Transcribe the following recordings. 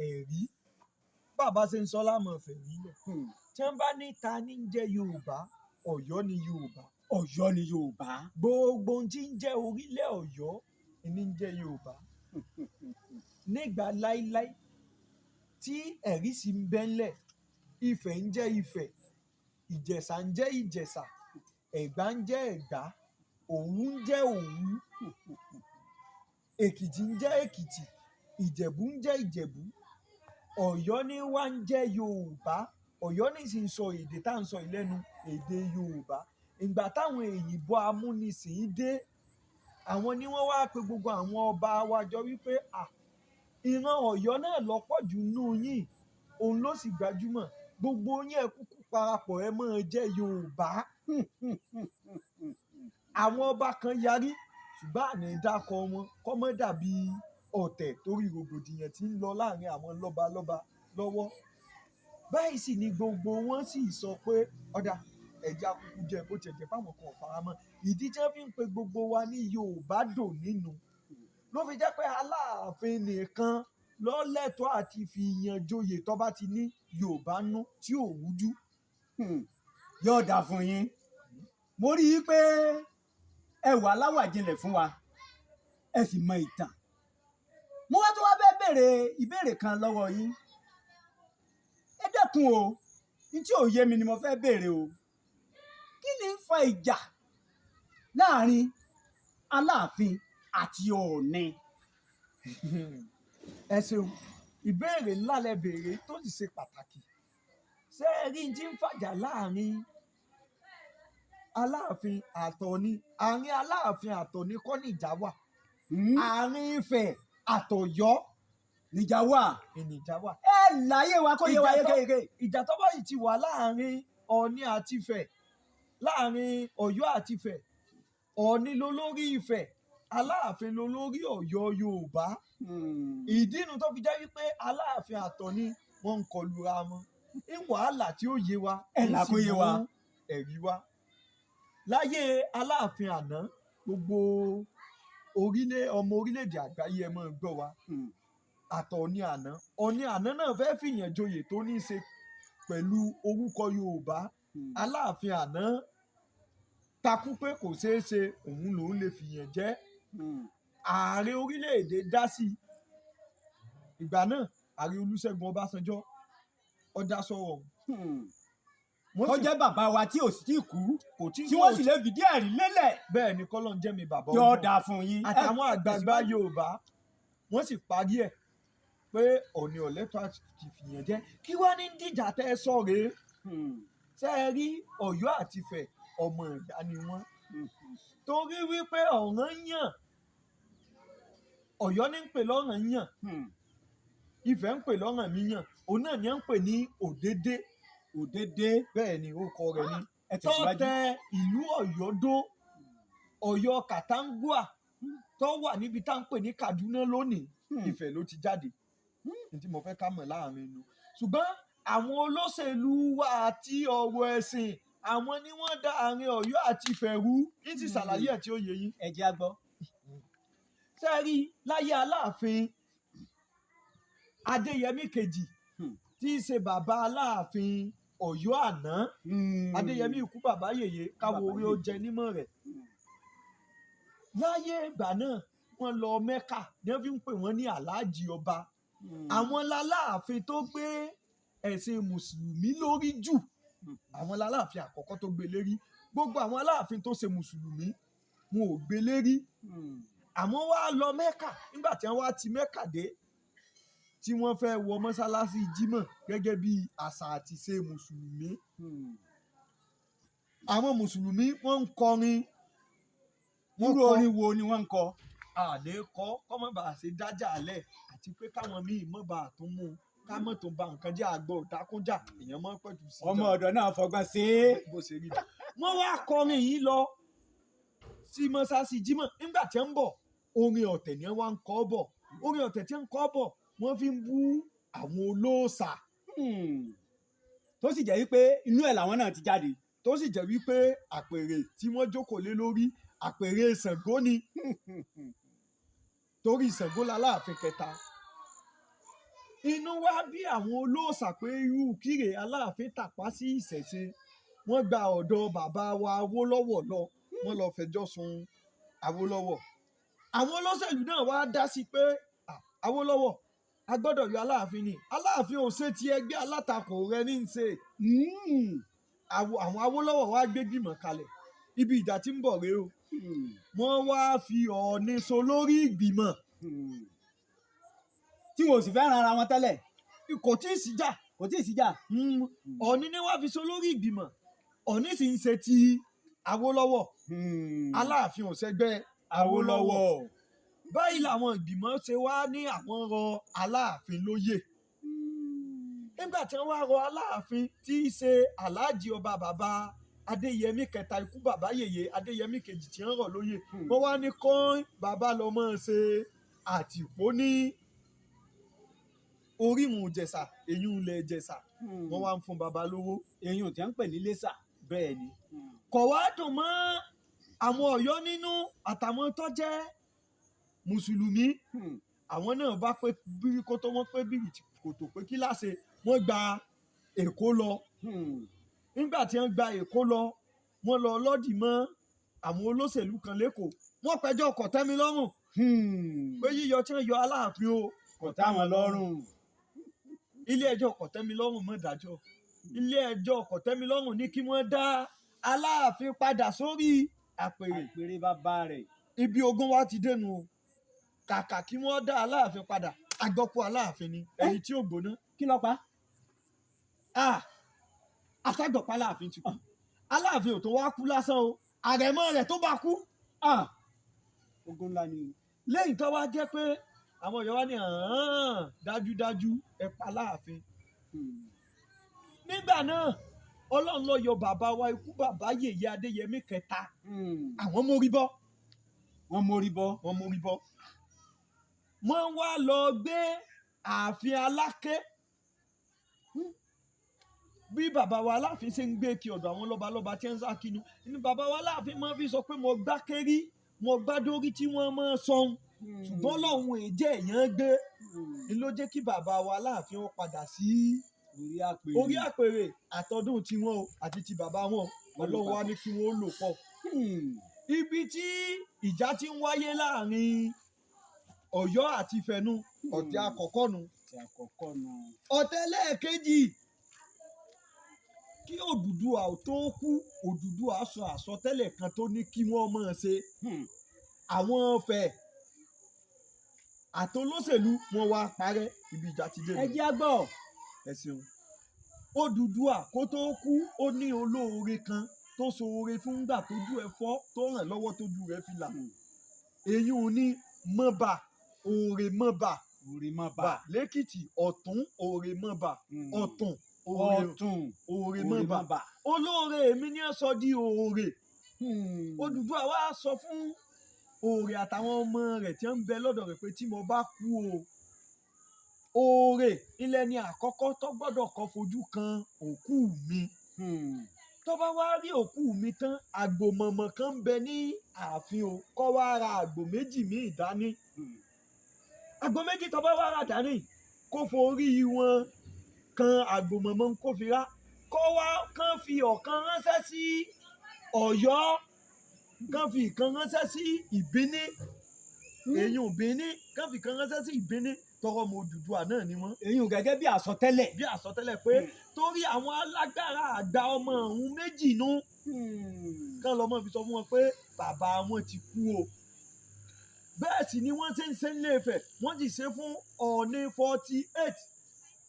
ẹ̀rí bàbá ṣe ń sọ lámọ̀ fẹ̀rí lẹ̀ tí wọ́n bá ní ta ní ń jẹ́ Yorùbá Ọ̀yọ́ ni Yorùbá. Ọ̀yọ́ ni Yorùbá. Gbogbo ohun tí ń jẹ́ orílẹ̀ Ọ̀yọ́ ni ń jẹ́ Yorùbá. Nígbà láíláí tí ẹ̀rí sì ń bẹ́ńlẹ̀ Ifẹ̀ ń jẹ́ Ifẹ̀, Ìjẹ̀ṣà ń jẹ́ Ìjẹ̀ṣà, Ẹ̀gbá ń jẹ́ Ẹ̀gbá, Òwu ń jẹ́ Òwu, Èkìtì ń jẹ́ Èkìtì, Ìjẹ̀bú ń jẹ́ Ìjẹ̀bú. Ọ̀yọ́ ni wá ń jẹ́ Yorùbá. Ọ̀yọ́ ní sì ń sọ èdè tá à ń sọ ìlẹ́nu èdè Yorùbá. Ìgbà táwọn èyìnbó amúnisìn dé, àwọn ni wọ́n wá pe gbogbo àwọn ọba wa jọ wípé ìran Ọ̀yọ́ náà lọ́pọ̀ jù nínú yín, òun ló sì gbajúmọ̀. Gbogbo yín ẹ kúkú parapọ̀ ẹ máa jẹ́ Yorùbá. Àwọn ọba kan yarí ṣùgbọ́n àní dákọ wọn kọ́ mọ́ dàbí ọ̀tẹ̀ torí rògbòdìyàn tí ń lọ láàrin àwọn lọ́balọ́ba lọ́wọ́. Báyìí sì ni gbogbo wọn sì sọ pé ọ̀dà ẹ̀já kúkú jẹ́ bó tiẹ̀ jẹ́ fáwọn kan faramọ́. Ìdí tí wọ́n fi ń pe gbogbo wa ní Yorùbá dò nínú ló fi jẹ́ pé Aláàfin nìkan ló lẹ́tọ̀ọ́ àti fi yan joyè tó bá ti ní Yorùbá nú tí ò rújú. Yóò dáa fún yín. Mo rí i pé ẹ wà láwàjinlẹ̀ fún wa, ẹ sì mọ ìtàn. Mo wá tó wá fẹ́ béèrè ìbéèrè kan lọ́wọ́ yín. Ẹ dẹ́kun o, ní tí ò yé mi ni mo fẹ́ béèrè o. Kí ni ń fa ìjà láàrin Aláàfin àti Ọọ̀ni? Ẹ ṣeun, ìbéèrè ńlá lẹ béèrè tó sì ṣe pàtàkì. Ṣé ẹ rí tí ń fàjà láàrin Aláàfin àtọ̀ni? Àárín Aláàfin àtọ̀ni kọ́ nìjà wà. Àárín Ifẹ̀ àtọ̀yọ́ níjà wà. Ìjà wà. Ẹ láyé wa kó yé wa yékéyéké. Ìjà tó bá yìí ti wà láàrin Ọọ̀ni àti Ifẹ̀, láàrin Ọ̀yọ́ àti Ifẹ̀, Ọọ̀ni ló lórí Ifẹ̀, Aláàfin ló lórí Ọ̀yọ́ Yorùbá. Ìdí inú tó fi jẹ́ wípé Aláàfin àtọ̀ni wọ́n ń kọlura wọn. Ní wàhálà tí ó yé wa, ẹ là kó yé wa. Ẹ̀rí wa. Láyé Aláàfin àná, gbogbo ọmọ orílẹ̀-èdè àgbáyé ẹ máa gbọ́ wa. Àtọ̀ni àná, Ọọ̀ni àná náà fẹ́ fìyàn joyè tó ní í ṣe pẹ̀lú orúkọ Yorùbá. Aláàfin àná takú pé kò ṣeé ṣe, òun lòún lè fìyàn jẹ. Ààrẹ orílẹ̀-èdè dá sí i. Ìgbà náà Ààrẹ Olúṣẹ́gun Ọbásanjọ́ ó dá sọ̀rọ̀. Ó jẹ́ bàbá wa tí ò sì tí kú, tí wọ́n sì lè fìdí ẹ̀rí lélẹ̀. Bẹ́ẹ̀ ni kọ́lọ́n jẹ́ mi bàbá yóò dáa fún yín. Àtàwọn àgbààgbà Yorùbá wọ́n sì parí ẹ̀ pé Ọọ̀ni ò lẹ́tọ̀ọ́ àti fìyàn jẹ. Kí wá ní dìjà tẹ́ ẹ sọ rèé? Ṣé ẹ rí Ọ̀yọ́ àti Ifẹ̀ ọmọ ìyá ni wọ́n? Torí wípé Ọ̀rànyàn, Ọ̀yọ́ ní ń pè lọ́rànyàn, Ifẹ̀ ń pè lọ́rànmíyàn, òun náà ni à ń pè ní Òdédé. Òdédé. Bẹ́ẹ̀ ni orúkọ rẹ̀ ni. Tó tẹ ìlú Ọ̀yọ́ dó, Ọ̀yọ́ Kàtángúà tó wà níbi tá à ń pè ní Kaduna lónìí, Ifẹ̀ ló ti jáde. Ní tí mo fẹ́ ká mọ̀ láàrin inú. Ṣùgbọ́n àwọn olóṣèlú wa àti ọ̀rọ̀ ẹ̀sìn, àwọn ni wọ́n dá àárín Ọ̀yọ́ àti Ifẹ̀ rú. Ní ti ṣàlàyé ẹ̀ tí ó yé yín. Ẹ jẹ́ á gbọ́. Ṣé rí láyé Aláàfin Adéyẹmí kejì tí í ṣe bàbá Aláàfin Ọ̀yọ́ àná, Adéyẹmí ikú bàbá yèyé káwọ orí ó jẹ nímọ̀ rẹ̀. Láyé ìgbà náà wọ́n lọ Mẹ́kà ní wọ́n fi ń pè wọ́n ní Àláàjì ọba. Àwọn l'Aláàfin tó gbé ẹ̀sìn Mùsùlùmí lórí jù. Àwọn l'Aláàfin àkọ́kọ́ tó gbé lérí. Gbogbo àwọn Aláàfin tó ṣe Mùsùlùmí wọn ò gbé lérí. Àwọn wá lọ Mẹ́kà, nígbà tí wọ́n wá ti Mẹ́kà dé tí wọ́n fẹ́ wọ mọ́sálásí Jímọ̀ gẹ́gẹ́ bí àṣà àti ṣe Mùsùlùmí. Àwọn Mùsùlùmí wọ́n ń kọrin. Irú orin wo ni wọ́n ń kọ? Àlè kọ́ mọ́ bá a ṣe dájà alẹ̀ àti pé káwọn míì mọ́ bá a tún mú ká mọ́ tó ba nǹkan jẹ́ àgbọ̀ òdákúnjà èèyàn mọ́ pẹ̀tù sí. Ọmọ ọ̀dọ̀ náà fọgbọ́n sí. Bó ṣe rí i. Wọ́n wá kọrin yìí lọ sí mọ́sálásí Jímọ̀. Nígbà tí ń bọ̀ orin ọ̀tẹ̀ ni wọ́n ń kọ bọ̀. Orin ọ̀tẹ̀ tí ń kọ bọ̀ wọ́n fi ń bú àwọn olóòṣà. Tó sì jẹ́ wípé inú ẹ̀ làwọn náà ti jáde. Tó sì jẹ́ wípé àpèrè tí wọ́n jókòó lé lórí àpèrè Ṣàngó ni. Torí Ṣàngó l'Aláàfin kẹta. inú wá bí àwọn olóòṣà pé irú kíre Aláàfin tàpá sí ìṣẹ̀ṣe. Wọ́n gba ọ̀dọ̀ bàbá wa Awólọ́wọ̀ lọ, wọ́n lọ fẹjọ́ sun Awólọ́wọ̀. Àwọn olóṣèlú náà wá dá sí pé Awólọ́wọ̀ a gbọ́dọ̀ yọ Aláàfin ni, Aláàfin ò ṣe ti ẹgbẹ́ alátakò rẹ ní í ṣe. Àwọn Awólọ́wọ̀ wá gbé gbìmọ̀ kalẹ̀, ibi ìjà tí ń bọ̀ rèé o. Wọ́n wá fi Ọọ̀ni so lórí ìgbìmọ̀. Tí wọn ò sì fẹ́ràn ara wọn tẹ́lẹ̀. Kò tí ì síjà. Kò tí ì síjà. Ọọ̀ni ni wọ́n fi so lórí ìgbìmọ̀. Ọọ̀ni sì ń ṣe ti Awólọ́wọ̀. Aláàfin ò ṣẹgbẹ́ Awólọ́wọ̀. Báyìí làwọn ìgbìmọ̀ ṣe wá ní àwọn rọ Aláàfin lóyè. Nígbà tí wọ́n wá rọ Aláàfin tí í ṣe Aláàjì ọba bàbá Adéyẹmí kẹta ikú bàbá yèyé Adéyẹmí kejì tí wọ́n rọ̀ lóyè. Wọ́n wá ní kọ́ bàbá lọ mọ́ ṣe àtìpó ní Orímù Ìjẹ̀ṣà, èyún ilẹ̀ Ìjẹ̀ṣà. Wọ́n wá ń fún bàbá lówó. Èyún tí wọ́n ń pè ní Iléṣà. Bẹ́ẹ̀ ni. Kò wá dùn mọ́ àwọn Ọ̀yọ́ nínú àtàwọn tó jẹ́ Mùsùlùmí. Àwọn náà bá pé bírí kó tó wọ́n pé bírí kò tó pé kí láṣẹ. Wọ́n gba Èkó lọ. Nígbà tí wọ́n gba Èkó lọ, wọ́n lọ lọ́dì mọ́ àwọn olóṣèlú kan lÉkòó. Wọ́n pẹjọ́ Kọ̀tẹ́milọ́rùn pé yíyọ tí wọ́n yọ Aláàfin o kò tá wọn lọ́rùn. Ilé ẹjọ́ Kọ̀tẹ́milọ́rùn mọ̀ dájọ́. Ilé ẹjọ́ Kọ̀tẹ́milọ́rùn ní kí wọ́n dá Aláàfin padà sórí àpèrè. Àpèrè bàbá rẹ̀. Ibi ogun wa ti dénú o. Kàkà kí wọ́n dá Aláàfin padà, àgbọ̀kú Aláàfin ni ẹni tí ò gbóná. Kí ló pa? Àṣàgbọ̀pá Aláàfin ti kú. Aláàfin ò tó wá kú lásán o. Àrẹ̀mọ rẹ̀ tó bá kú. Ogun ńlá ni. Lẹ́yìn tó wá jẹ́ pé àwọn Ọ̀yọ́ wá ní dájúdájú ẹ pa Aláàfin. Nígbà náà Ọlọ́run ló yọ bàbá wa ikú bàbá yèyé Adéyẹmí kẹta. Àwọn mórí bọ́. Wọ́n mórí bọ́. Wọ́n mórí bọ́. Wọ́n wá lọ gbé ààfin Aláké. Bí bàbá wa Aláàfin ṣe ń gbé kí ọ̀dọ̀ àwọn lọ́balọ́ba tí ń sá kínú ni bàbá wa Aláàfin máa fi sọ pé mo gbá kérí mo gbá dórí tí wọ́n máa sọ̀hún. Ṣùgbọ́n lọ́hùn èjẹ́ èèyàn gbé ni ló jẹ́ kí bàbá wa Aláàfin ó padà sí orí àpèrè àtọdún tiwọn o àti ti bàbá wọn. Ọlọ́run wá ní kí wọ́n lò pọ̀. Ibi tí ìjà ti ń wáyé láàrin Ọ̀yọ́ àti Ifẹ̀nu ọ̀tẹ̀ àkọ́kọ́ nu. Ọ̀tẹ̀ lẹ́ẹ̀kejì kí Odùduwà tó kú, Odùduwà sọ àsọtẹ́lẹ̀ kan tó ní kí wọ́n máa ṣe. Àwọn Ọ̀fẹ̀ àtolóṣèlú wọn wá parẹ́ ibi ìjà ti dé. Ẹ jẹ́ á gbọ́. Ẹ ṣeun. Odùduwà kó tó kú ó ní olóore kan tó so oore fún gbà tójú ẹ fọ́ tó ràn lọ́wọ́ tójú rẹ fi là. Èyí ò ní mọ́ba oore mọ́ba. Oore mọ́ba. Lẹ́kìtì Ọ̀tún oore mọ́ba. Ọ̀tún oore mọ́ba. Olóore èmi ni ẹ sọ di oore. Odùduwà wá sọ fún oore àtàwọn ọmọ rẹ̀ tí ń bẹ lọ́dọ̀ rẹ̀ pé tí mo bá kú o oore ilẹ̀ ni àkọ́kọ́ tó gbọ́dọ̀ kọ́ fojú kan òkú mi. Tó bá wá rí òkú mi tán àgbò mọ̀mọ̀ kan ń bẹ ní ààfin o kó wá ra àgbò méjì míì dání. Àgbò méjì tó bá wá ra dání kó forí wọn kan àgbò mọ̀mọ̀ kó fi rá kó wá kán fi ọ̀kan ránṣẹ́ sí Ọ̀yọ́ kán fi ìkan ránṣẹ́ sí Ìbíní. Èyún Ìbíní kán fi ìkan ránṣẹ́ sí Ìbíní tọrọ ọmọ Odùduwà náà ni wọ́n. Èyún gẹ́gẹ́ bí àsọtẹ́lẹ̀. Bí àsọtẹ́lẹ̀ pé torí àwọn alágbára àgbà ọmọ ọ̀hún méjì nú. Kán lọ́mọ fi sọ fún wọn pé bàbá wọn ti kú o. Bẹ́ẹ̀ sì ni wọ́n ti ń ṣe nílé Ifẹ̀ wọ́n sì ṣe fún Ọọ̀ni 48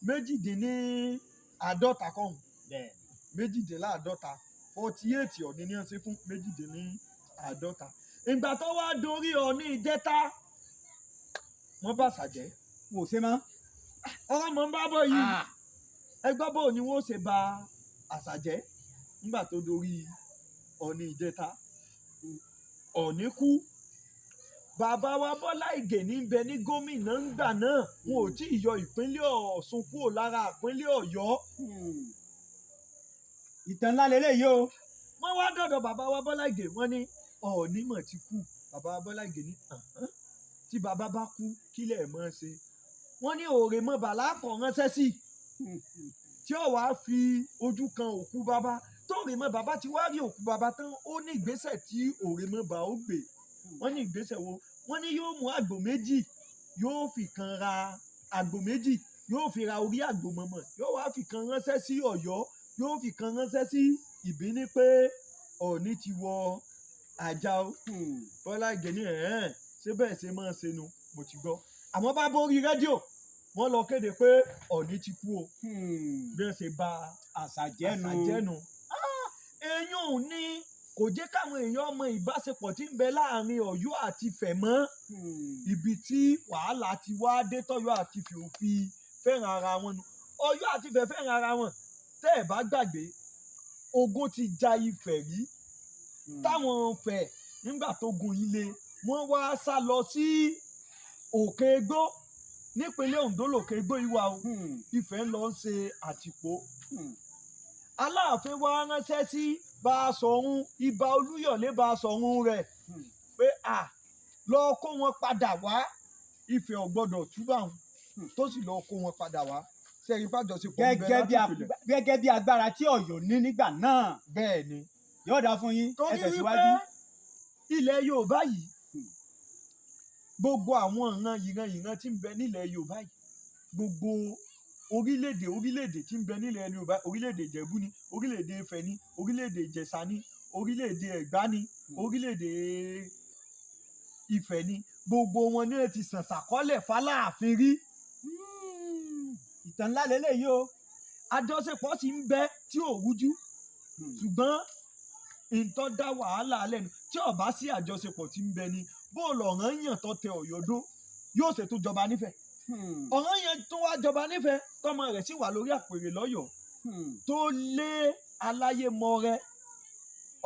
méjìdínláàádọ́ta kọ́hún. Méjìdínláàádọ́ta 48 Ọọ̀ni ni wọ́n ṣe fún méjìdínláàádọ́ta. Ìgbà tó wá dorí Ọọ̀ni Ìjẹta wọ́n bá ṣàjẹ́. Wò ṣe mọ́. Ọ̀rọ̀ mọ̀ ń bá bọ̀ yìí. Ẹgbẹ́ bò ni wọ́n ṣe ba àṣàjẹ́ nígbà tó dorí Ọọ̀ni Ìjẹta. Ọọ̀ni kú. Bàbá wa Bọ́lá Ìgè ní bẹ ní gómìnà ńgbà náà wọn ò tí ì yọ ìpínlẹ̀ Ọ̀ṣun kúrò lára ìpínlẹ̀ Ọ̀yọ́. Ìtàn ńlá lélẹ́yìí o. Wọ́n wá dọ̀dọ̀ bàbá wa Bọ́lá Ìgè wọ́n ní Ọọ̀ni mọ̀ ti kú. Bàbá wa Bọ́lá Ìgè ní tí bàbá bá kú kílẹ̀ mọ́ ṣe. wọ́n ní Òrèmọba lákọ̀ ránṣẹ́ sí tí ó wàá fi ojú kan òkú bàbá tó Òrèmọba bá ti wá rí òkú bàbá tán ó ní ìgbésẹ̀ tí Òrèmọba ó gbé wọ́n ní ìgbésẹ̀ wo wọ́n ní yóò mú àgbò méjì yóò fi kan ra àgbò méjì yóò fi ra orí àgbò mọ̀mọ́ yóò wá fi kan ránṣẹ́ sí Ọ̀yọ́ yóò fi kan ránṣẹ́ sí Ìbíní pé Ọọ̀ni ti wọ àjà o Bọ́lá Ìgè ní ṣé bẹ́ẹ̀ ṣe máa ṣe nu mo ti gbọ́ àmọ́ bá borí rédíò wọ́n lọ kéde pé Ọọ̀ni ti kú o bí wọ́n ṣe ba àṣà jẹ́nu. èèyàn ò ní kò jẹ́ káwọn èèyàn mọ ìbáṣepọ̀ tí ń bẹ láàrin Ọ̀yọ́ àti Ifẹ̀ mọ́ ibi tí wàhálà ti wá dé tọ́yọ́ àti Ifẹ̀ òfin fẹ́ràn ara wọn nu Ọ̀yọ́ àti Ifẹ̀ fẹ́ràn ara wọn tẹ́ ẹ̀ bá gbàgbé ogun ti ja Ifẹ̀ rí táwọn Ifẹ̀ nígbà tó gun ilé wọ́n wá sá lọ sí Òkè Igbó nípínlẹ̀ Oǹdó lòkè Igbó ìwà o Ifẹ̀ ń lọ ṣe àtìpó Aláàfin wá ránṣẹ́ sí Baṣọ̀run Ìbà Olúyọ̀lé Baṣọ̀run rẹ̀ pé lọ kó wọn padà wá Ifẹ̀ ò gbọ́dọ̀ túbà wọn tó sì lọ kó wọn padà wá sẹ́yìn fàjọṣepọ̀ ń bẹ láti ìpìlẹ̀. gẹ́gẹ́ bí agbára tí Ọ̀yọ́ ní nígbà náà. bẹ́ẹ̀ ni. yóò dáa fún yín ẹ tẹ̀síwájú. torí wípé ilẹ̀ Yorùbá yìí gbogbo àwọn ìran tí ń bẹ nílẹ̀ Yorùbá yìí gbogbo orílẹ̀-èdè tí ń bẹ nílẹ̀ Yorùbá orílẹ̀-èdè Ìjẹ̀bú ni orílẹ̀-èdè Ifẹ̀ ni orílẹ̀-èdè Ìjẹ̀ṣà ni orílẹ̀-èdè Ẹ̀gbá ni orílẹ̀-èdè Ifẹ̀ ni gbogbo wọn ní ti sàn sàkọ́lẹ̀ f'Aláàfin rí. ìtàn ńlá lélẹ́yìí o. àjọṣepọ̀ sì ń bẹ tí ò rújú ṣùgbọ́n nǹkan dá wàhálà lẹ́nu tí ó bá sí àjọṣepọ̀ tí ń bẹ ni bóòlù ọ̀ràn yàn tó tẹ Ọ̀yọ́ dó yóò ṣètò jọba nífẹ̀ẹ́ ọ̀ràn yẹn tó wá jọba nífẹ̀ẹ́ tọmọ rẹ̀ sì wà lórí àpèrè lọ́yọ̀ọ́ tó lé Aláyémọrẹ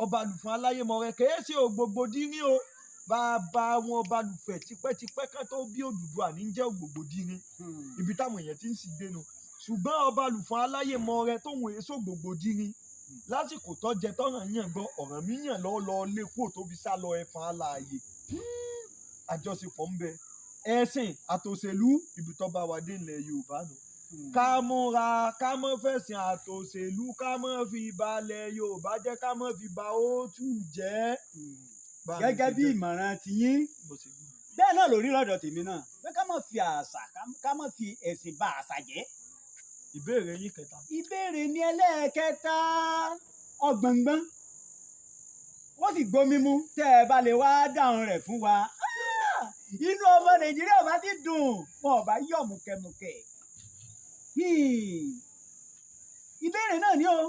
Ọbalùfọ̀n Aláyémọrẹ kèé ṣe Ògbògbòdìrín o bàbá wọn Ọbalùfẹ̀ tipẹ́tipẹ́ kan tó bí Odùduwà ní jẹ́ Ògbògbòdìrín ibi táwọn èèyàn ti ń sì gbénu ṣùgbọ́n Ọbalùfọ̀n Aláyémọrẹ tóun èso Ògbògbòdìrín lásìkò tó jẹ tọràn yàn gbọ́ Ọ̀rànmíyàn lọ lé kó tó fi sá lọ ẹfọn alààyè àjọṣepọ̀ ń bẹ ẹ̀sìn àtòṣèlú ibi tó bá wà dé ilẹ̀ Yorùbá nù ká múra ká mọ́ fẹ̀sìn àtòṣèlú ká mọ́ fi balẹ̀ Yorùbá jẹ́ ká mọ́ fi ba òtù jẹ́. gẹ́gẹ́ bí ìmọ̀ràn tiyín bẹ́ẹ̀ náà lórí lọ́dọ̀ tèmi náà pé ká má fi àṣà ká má fi ẹ̀sìn ba àṣà jẹ́. ìbéèrè yín kẹta. ìbéèrè ní ẹlẹ́ẹ̀kẹta ọ̀gbọ̀ngbọ́n wọ́n sì gbomi mú tẹ́ ẹ bá lè wá dáhùn rẹ̀ fún wa inú ọmọ Nàìjíríà bá ti dùn wọn ò bá yọ̀ mùkẹ̀mùkẹ̀. ìbéèrè náà ni ó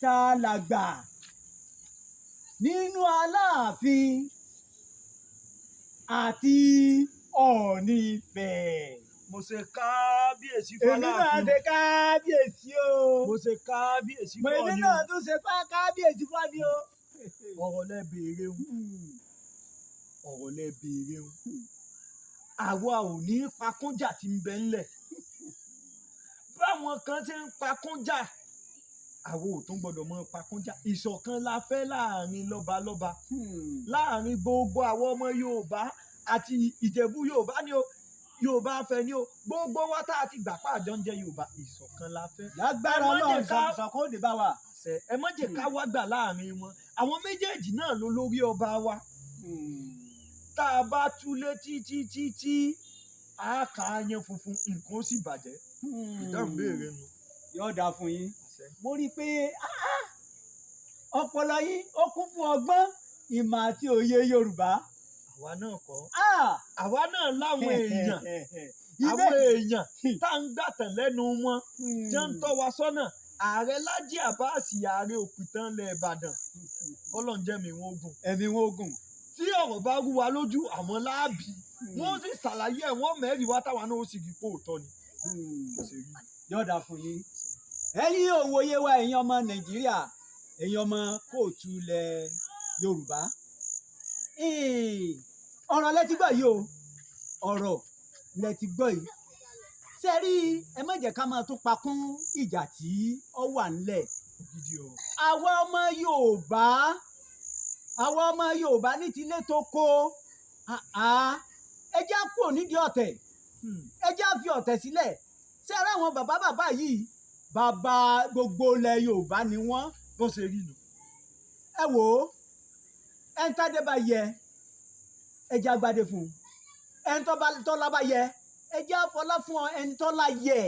ta làgbà nínú Aláàfin àti Ọọ̀ni Ifẹ̀. mo ṣe kábíyèsí fún Aláàfin. èmi náà ṣe kábíyèsí o. mo ṣe kábíyèsí fún Ọọ̀ni o. èmi náà tún ṣe kábíyèsí fún Ọọ̀ni o. ọ̀rọ̀ lẹ béèrè ń ọ̀rọ̀ lẹ béèrè ń àwa ò ní pakúnjà tí ń bẹ ńlẹ̀ báwọn kan ṣe ń pakúnjà àwa ò tún gbọdọ̀ mọ pakúnjà ìṣọ̀kan la fẹ́ láàrin lọ́balọ́ba láàrin gbogbo àwọn ọmọ Yorùbá àti Ìjẹ̀bú Yorùbá ni o Yorùbá fẹ́ ni o gbogbo wa tá a ti gbà pa àjọ ń jẹ Yorùbá ìṣọ̀kan la fẹ́. lágbára Ọlọ́run ìṣọ̀kan ó dé bá wa. ẹ má jẹ́ ká wá gbà láàrin wọn àwọn méjèèjì náà ló lórí ọba wa tá a bá túlé títí a kà á yan funfun nǹkan ó sì bàjẹ́. ìdáhùn béèrè nu. yóò dáa fún yín mo rí i pé ọpọlọ yín ó kún fún ọgbọ́n ìmọ̀ àti òye Yorùbá. àwa náà kọ́ àwa náà láwọn èèyàn àwọn èèyàn tá à ń gbàtàn lẹ́nu wọn tí wọ́n ń tọ́ wa sọ́nà ààrẹ Lájí Àbáàsì ààrẹ Òpìtàn ilẹ̀ Ìbàdàn kọ́lọ́n jẹ́mi wọn ogun. ẹ̀mí wọn ogun. tí ọ̀rọ̀ bá rú wa lójú àwọn láàbì wọ́n sì ṣàlàyé ẹ̀ wọ́n mẹ́rin wá táwa náà ó sì rí pé òótọ́ ni. yọ̀ọ̀dà fún yín ẹ̀yin òwòye wa ẹ̀yin ọmọ Nàìjíríà ẹ̀yin ọmọ kóòtù ilẹ̀ Yorùbá ọ̀rọ̀ lẹ ti gbọ́ yìí o ọ̀rọ̀ lẹ ti gbọ́ yìí ṣe rí ẹ má jẹ́ ká máa tún pakún ìjà tí ó wà nílẹ̀ àwa ọmọ Yorùbá ní tilé tó kó ẹ já kúrò nídìí ọ̀tẹ̀ ẹ jẹ́ á fi ọ̀tẹ̀ sílẹ̀ ṣé ara àwọn bàbá yìí bàbá gbogbo ilẹ̀ Yorùbá ni wọ́n bó ṣe rí nu. ẹ wò ó ẹni tádé bá yẹ ẹ jẹ́ agbádé fún un ẹni tọ́lá bá yẹ ẹ jẹ́ àfọlá fún ẹni tọ́lá yẹ